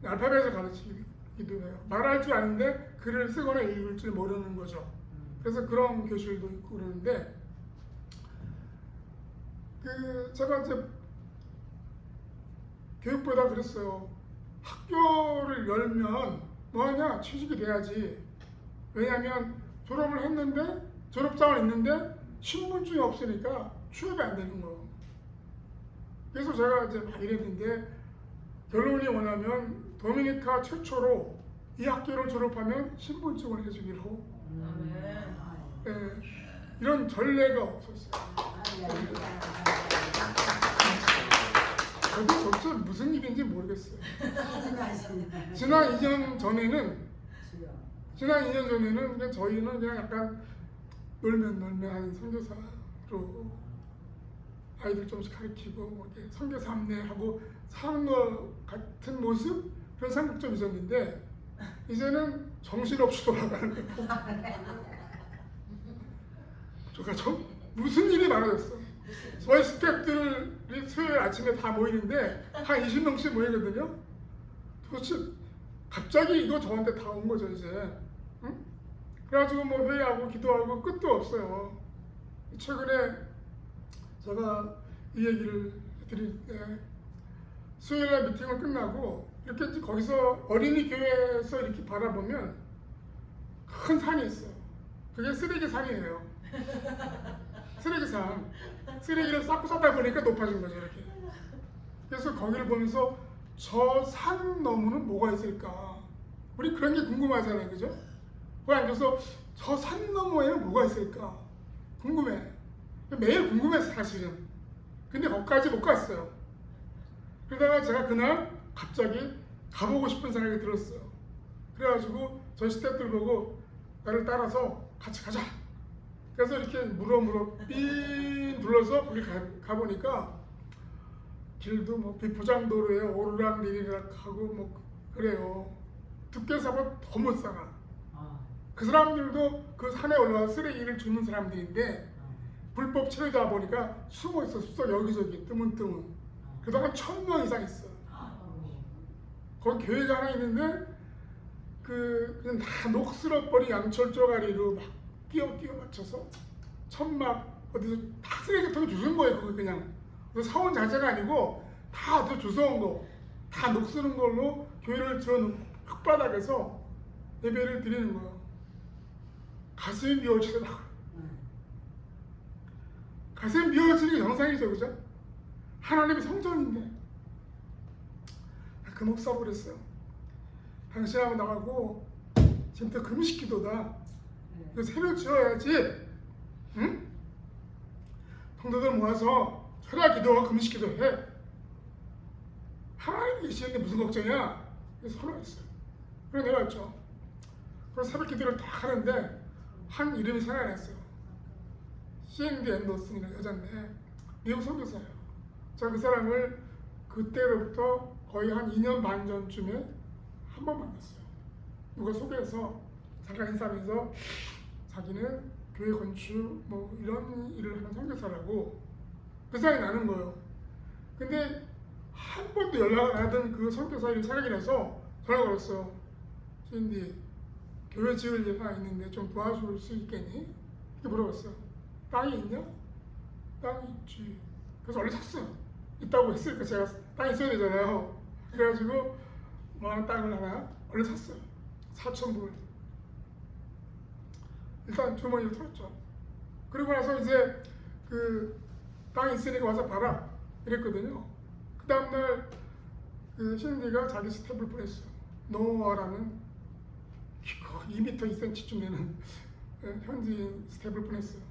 알파벳을 가르치기도 해요. 말할 줄 아는데 글을 쓰거나 읽을 줄 모르는 거죠. 그래서 그런 교실도 있고 그러는데 제가 이제 교육부에다 그랬어요. 학교를 열면 뭐하냐? 취직이 돼야지. 왜냐하면 졸업을 했는데 졸업장을 있는데 신분증이 없으니까 취업이 안 되는 거예요. 그래서 제가 이제 막 이랬는데 결론이 뭐냐면 도미니카 최초로 이 학교를 졸업하면 신분증을 해주기로 이런 전례가 없었어요. 저도 도대체 무슨 일인지 모르겠어요. 지난 2년 전에는 그냥 저희는 그냥 약간 놀면 하는 선교사로 아이들 조금씩 가르치고 뭐 이렇게 선교사 안내하고 사는 것 같은 모습 그런 생각 좀 있었는데 이제는 정신없이 돌아가는 거고 제가 무슨 일이 많아졌어. 저희 스태프들이 수요일 아침에 다 모이는데 한 20명씩 모이거든요. 도대체 갑자기 이거 저한테 다 온 거죠 이제. 응? 그래가지고 뭐 회의하고 기도하고 끝도 없어요. 최근에 제가 이 얘기를 드리는데 수요일날 미팅을 끝나고 이렇게 이제 거기서 어린이 교회에서 이렇게 바라보면 큰 산이 있어요. 그게 쓰레기 산이에요. 쓰레기산. 쓰레기를 쌓고 쌓다 보니까 높아진 거죠 이렇게. 그래서 거기를 보면서 저 산 너머는 뭐가 있을까? 우리 그런 게 궁금하잖아요, 그죠? 거기 앉아서 저 산 너머에는 뭐가 있을까? 궁금해. 매일 궁금해서 사실은. 근데 거기까지 못 갔어요. 그러다가 제가 그날 갑자기 가보고 싶은 생각이 들었어요. 그래가지고 저희 스태프들 보고 나를 따라서 같이 가자. 그래서 이렇게 물어 삥 둘러서 거기 가보니까 길도 뭐 비포장도로에 오르락내리락 하고 뭐 그래요. 두께서는 더 못 살아. 그 사람들도 그 산에 올라와 쓰레기를 주는 사람들인데 불법 체류다 보니까 숨어 있어 숲속 여기저기 뜨문뜨문. 그동안 1000명 이상 있어. 거기 교회가 하나 있는데 그냥 다 녹슬어버린 양철 쪼가리로 막 끼워 맞춰서 천막 어디서 다 쓰레기통에 주운 거예요. 그거 그냥 사원 자체가 아니고 다 어디서 주워온 거 다 녹슬은 걸로 교회를 지어놓은 흙바닥에서 예배를 드리는 거예요. 가슴이 미어지더라고요. 가슴이 미어지는 게 정상이죠, 그죠? 하나님의 성전인데 그 목사가 그랬어요. 당신하고 나가고 지금부터 금식기도다. 이거 새로 지어야지. 응? 성도들 모아서 철야 기도와 금식기도 해. 하나님이 계시는데 무슨 걱정이야? 그래서 선언했어요. 그래서 내가 했죠. 그래서 새벽 기도를 다 하는데 한 이름이 생각났어요. C.N.D. 앤더슨이라는 여자인데 미국 선교사예요. 제가 그 사람을 그때로부터 거의 한 2년 반 전쯤에 한 번 만났어요. 누가 소개해서 잠깐 인사하면서 자기는 교회 건축 뭐 이런 일을 하는 선교사라고 그 생각이 나는 거예요. 근데 한 번도 연락을 안 하던 그 선교사 이름 생각이 나서 전화 걸었어요. C.N.D. 교회 지을 예가 있는데 좀 도와줄 수 있겠니? 이렇게 물어봤어요. 땅이 있냐? 땅이 있지. 그래서 얼른 샀어요. 있다고 했으니까 제가 땅이 있어야 되잖아요. 그래가지고 뭐 하나 땅을 하나 얼른 샀어요. 4,000불. 일단 주머니를 털었죠. 그리고 나서 이제 그 땅이 있으니까 와서 봐라 이랬거든요. 그 다음날 그 신디가 자기 스텝을 보냈어요. 노아라는 2m 2cm쯤 되는 현지인 스텝을 보냈어요.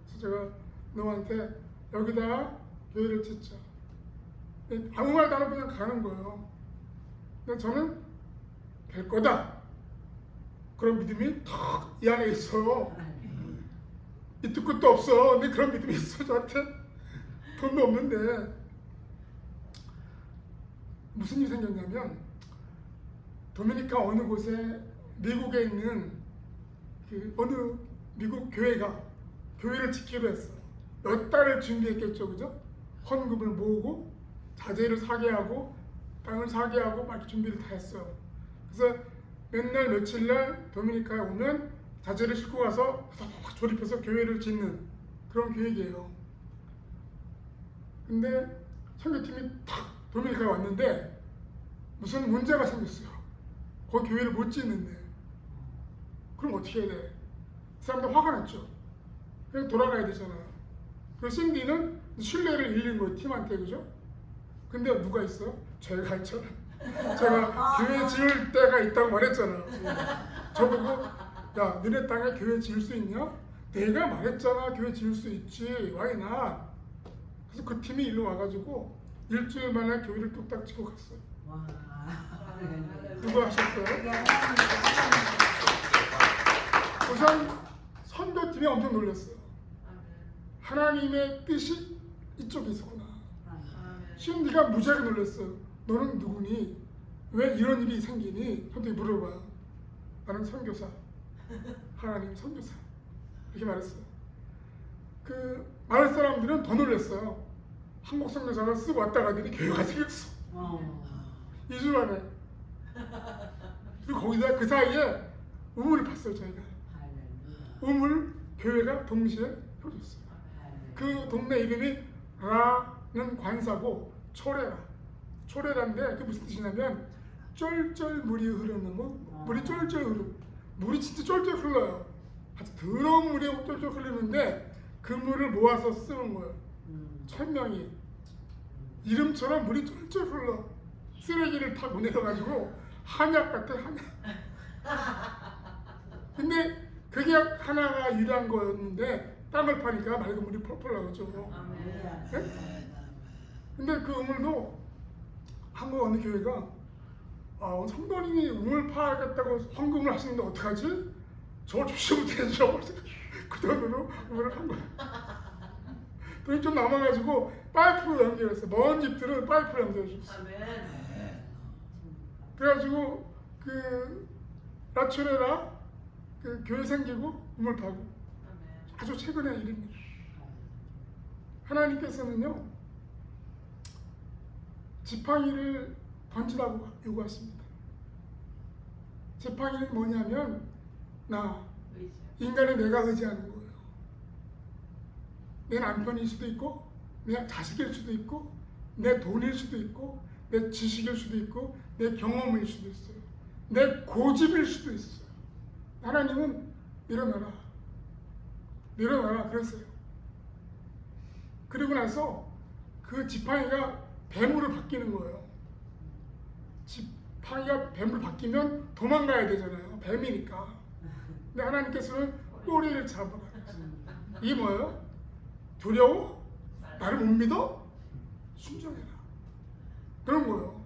그래서 제가 노아한테 여기다 교회를 짓자. 아무 말도 안 하고 그냥 가는 거예요. 근데 저는 될 거다. 그런 믿음이 턱 이 안에 있어요. 밑도 끝도 없어. 근데 그런 믿음이 있어 저한테. 돈도 없는데. 무슨 일이 생겼냐면 도미니카 어느 곳에 미국에 있는 그 어느 미국 교회가 교회를 짓기로 했어. 몇 달을 준비했겠죠, 그죠? 헌금을 모으고 자재를 사게 하고 땅을 사게 하고 막 준비를 다 했어요. 그래서 맨날 며칠날 도미니카에 오면 자재를 싣고 가서 조립해서 교회를 짓는 그런 계획이에요. 근데 선교팀이 탁 도미니카에 왔는데 무슨 문제가 생겼어요. 거기 교회를 못 짓는데. 그럼 어떻게 해야 돼? 사람들 화가 났죠. 그냥 돌아가야 되잖아. 그래서 신디는 신뢰를 잃는 거예요, 팀한테. 그죠? 근데 누가 있어? 제가 있잖아. 제가 교회 지을 때가 있다고 말했잖아. 저보고 야, 너네 땅에 교회 지을 수 있냐? 내가 말했잖아, 교회 지을 수 있지. Why not? 그래서 그 팀이 일로 와가지고 일주일 만에 교회를 뚝딱 짓고 갔어요.
와.
그거 하셨어요? 우선 선교팀이 엄청 놀랐어요. 하나님의 뜻이 이쪽에 있었구나. 신디가 무지하게 놀랐어요. 너는 누구니? 왜 이런 일이 생기니? 선생님이 물어봐요. 나는 선교사. 하나님 선교사. 이렇게 말했어요. 그 마을 사람들은 더 놀랐어요. 한국 선교사가 쓰고 왔다 가더니 교회가 생겼어. 2주 만에. 그리고 거기다 그 사이에 우물을 팠어요, 저희가. 우물 교회가 동시에 펴졌어요. 그 동네 이름이 라는 관사고 초래라. 초래라인데 그게 무슨 뜻이냐면 쫄쫄 물이 흐르는 거. 물이 쫄쫄 흐르고 물이 진짜 쫄쫄 흘러요. 아주 더러운 물이 쫄쫄 흐르는데 그 물을 모아서 쓰는 거예요. 천명이 이름처럼 물이 쫄쫄 흘러. 쓰레기를 타고 내려가지고 한약 같아, 한약. 근데 그게 하나가 유리한 거였는데 땅을 파니까 맑은 물이 펄펄 나오죠. 네? 근데 그 우물도 한국 어느 교회가 성도님이 우물 파겠다고 헌금을 하시는데 어떡하지? 저걸 주시 못해줘. 그 돈으로 우물을 한 거야. 돈이 좀 남아가지고 파이프로 연결했어. 먼 집들은 파이프로 연결해줬어. 그래가지고 그 라초레라 그 교회 생기고 우물 파고 아주 최근의 일입니다. 하나님께서는요 지팡이를 던지라고 요구하십니다. 지팡이는 뭐냐면 나 인간의 내가 의지하는 거예요. 내 남편일 수도 있고 내 자식일 수도 있고 내 돈일 수도 있고 내 지식일 수도 있고 내 경험일 수도 있어요. 내 고집일 수도 있어요. 하나님은 일어나라. 일어나라 그랬어요. 그리고 나서 그 지팡이가 뱀으로 바뀌는 거예요. 지팡이가 뱀으로 바뀌면 도망가야 되잖아요. 뱀이니까. 근데 하나님께서는 꼬리를 잡아라. 이게 뭐예요? 두려워? 나를 못 믿어? 순종해라. 그런 거예요.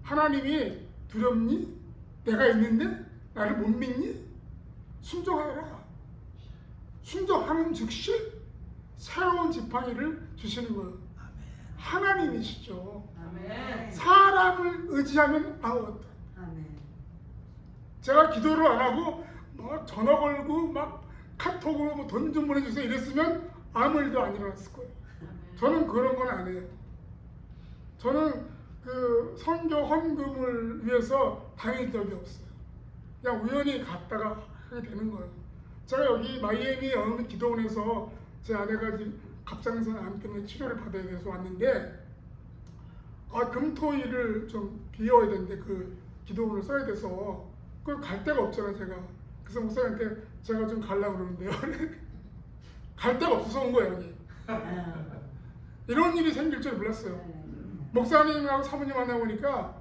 하나님이 두렵니? 내가 있는데 나를 못 믿니? 순종하라. 순종하는 즉시 새로운 지팡이를 주시는 거예요. 하나님이시죠. 사람을 의지하면 아무것도. 제가 기도를 안 하고 막 전화 걸고 막 카톡으로 뭐 돈 좀 보내주세요 이랬으면 아무 일도 안 일어났을 거예요. 저는 그런 건 안 해요. 저는 그 선교 헌금을 위해서 다닌 적이 없어요. 그냥 우연히 갔다가 하게 되는 거예요. 제가 여기 마이애미 어느 기도원에서 제 아내가 갑상선 암 때문에 치료를 받아야 돼서 왔는데 금토일을 좀 비워야 되는데 그 기도원을 써야 돼서 그걸 갈 데가 없잖아요 제가. 그래서 목사님한테 제가 좀 가려고 그러는데요. 갈 데가 없어서 온 거예요 여기. 이런 일이 생길 줄 몰랐어요. 목사님하고 사모님 만나보니까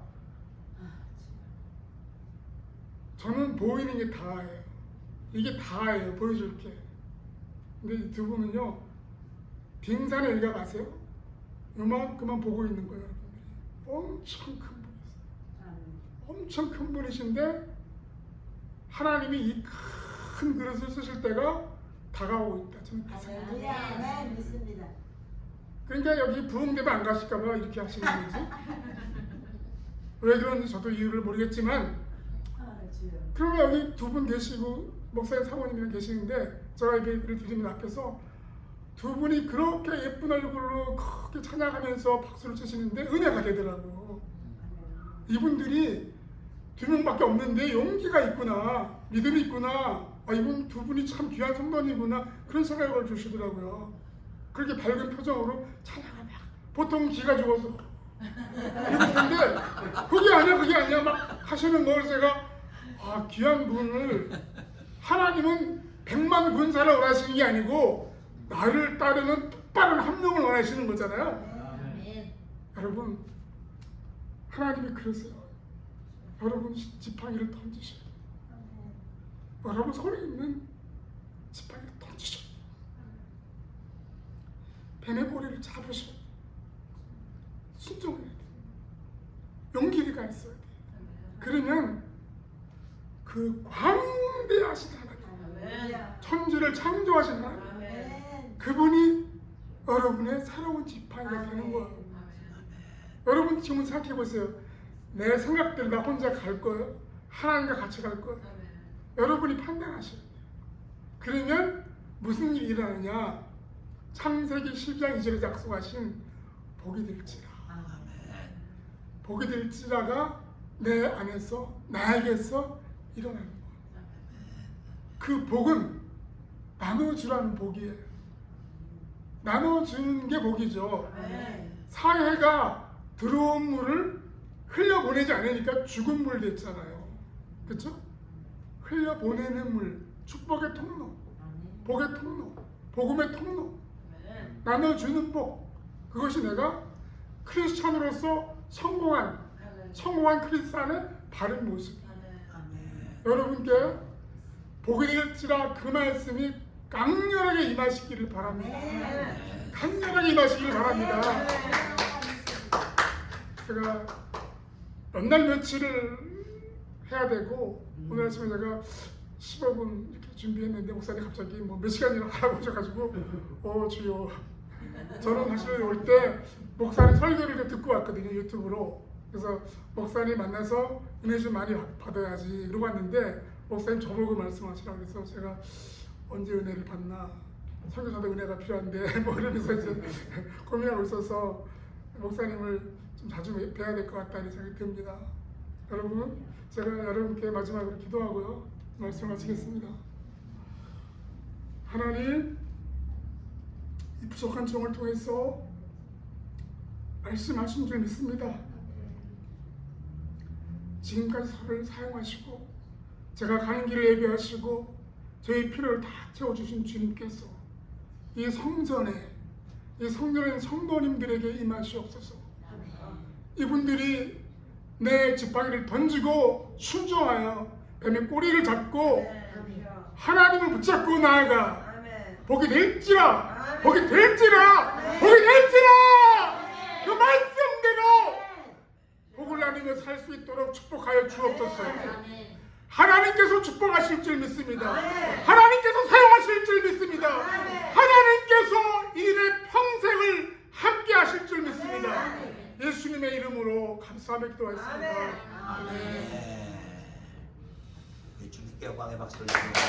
저는 보이는 게 다예요. 이게 다예요. 보여줄 게. 근데 이 두 분은요 빙산에 일가 가세요? 요만큼만 보고 있는 거예요. 엄청 큰 분이세요. 엄청 큰 분이신데 하나님이 이 큰 그릇을 쓰실 때가 다가오고 있다. 저는 그 생각을
네, 믿습니다.
그러니까 여기 부흥되면 안 가실까봐 이렇게 하시는 거지. 왜 그런지 저도 이유를 모르겠지만 그러면 여기 두 분 계시고 목사님 사모님이랑 계시는데 제가 예배를 드리는 앞에서 두 분이 그렇게 예쁜 얼굴로 크게 찬양하면서 박수를 치시는데 은혜가 되더라고. 이분들이 두 명밖에 없는데 용기가 있구나, 믿음이 있구나, 이분 두 분이 참 귀한 성도님이구나, 그런 생각을 주시더라고요. 그렇게 밝은 표정으로 찬양을 막, 보통 기가 죽어서 이럴 텐데 그게 아니야 막 하시는 걸 제가 귀한 분을, 하나님은 100만 군사를 원하시는 게 아니고 나를 따르는 똑바른 한 명을 원하시는 거잖아요.
아멘.
여러분, 하나님이 그러세요. 여러분 지팡이를 던지셔야 돼요. 여러분 손에 있는 지팡이를 던지셔야 돼요. 뱀의 꼬리를 잡으셔야 돼요. 순종해야 돼요. 용기가 있어야 돼요. 그러면 그 광대하신 하나님, 천지를 창조하신 하나님,
아멘.
그분이 여러분의 새로운 지팡이가 되는 거예요. 여러분 지금 생각해 보세요. 내 생각대로 나 혼자 갈 거예요? 하나님과 같이 갈 거예요? 여러분이 판단하셔야 돼요. 그러면 무슨 일이 일어나느냐? 창세기 12장 2절에 약속하신 복이 될지라. 복이 될지라가 내 안에서, 나에게서 일어나는 거예요. 그 복은 나눠주라는 복이에요. 나눠주는 게 복이죠. 사회가 들어온 물을 흘려보내지 않으니까 죽은 물 됐잖아요. 그렇죠? 흘려보내는 물, 축복의 통로, 복의 통로, 복음의 통로, 나눠주는 복, 그것이 내가 크리스찬으로서 성공한 크리스찬의 바른 모습이에요. 여러분께 복이 될지라 그 말씀이 강렬하게 임하시기를 바랍니다. 강렬하게 임하시기를 바랍니다. 제가 몇 날 며칠을 해야 되고 오늘 아침에 제가 15분 이렇게 준비했는데 목사님 갑자기 몇 시간이나 하라고 하셔가지고 주여, 저는 사실 올 때 목사님 설교를 듣고 왔거든요, 유튜브로. 그래서 목사님 만나서 은혜 좀 많이 받아야지 이러고 왔는데 목사님 저보고 말씀하시라고 해서 제가 언제 은혜를 받나, 설교자도 은혜가 필요한데 이러면서 이제 고민하고 있어서 목사님을 좀 자주 뵈야 될 것 같다는 생각이 듭니다. 여러분, 제가 여러분께 마지막으로 기도하고요 말씀 마치겠습니다. 하나님, 이 부족한 종을 통해서 말씀하신 줄 믿습니다. 지금까지 저를 사용하시고 제가 가는 길을 예비하시고 저희 필요를 다 채워주신 주님께서 이 성전에 있는 성도님들에게 임하시옵소서. 이분들이 내 지팡이를 던지고 순종하여 뱀의 꼬리를 잡고 하나님을 붙잡고 나아가 복이 될지라, 복이 될지라, 복이 될지라, 그 말씀대로 복을 나누며 살 수 있도록 축복하여 주옵소서. 하나님께서 축복하실 줄 믿습니다. 하나님께서 사용하실 줄 믿습니다. 하나님께서 이들의 평생을 함께 하실 줄 믿습니다. 예수님의 이름으로 감사하며 기도하겠습니다. 아멘.
주님께 영광의 박수를 드립니다.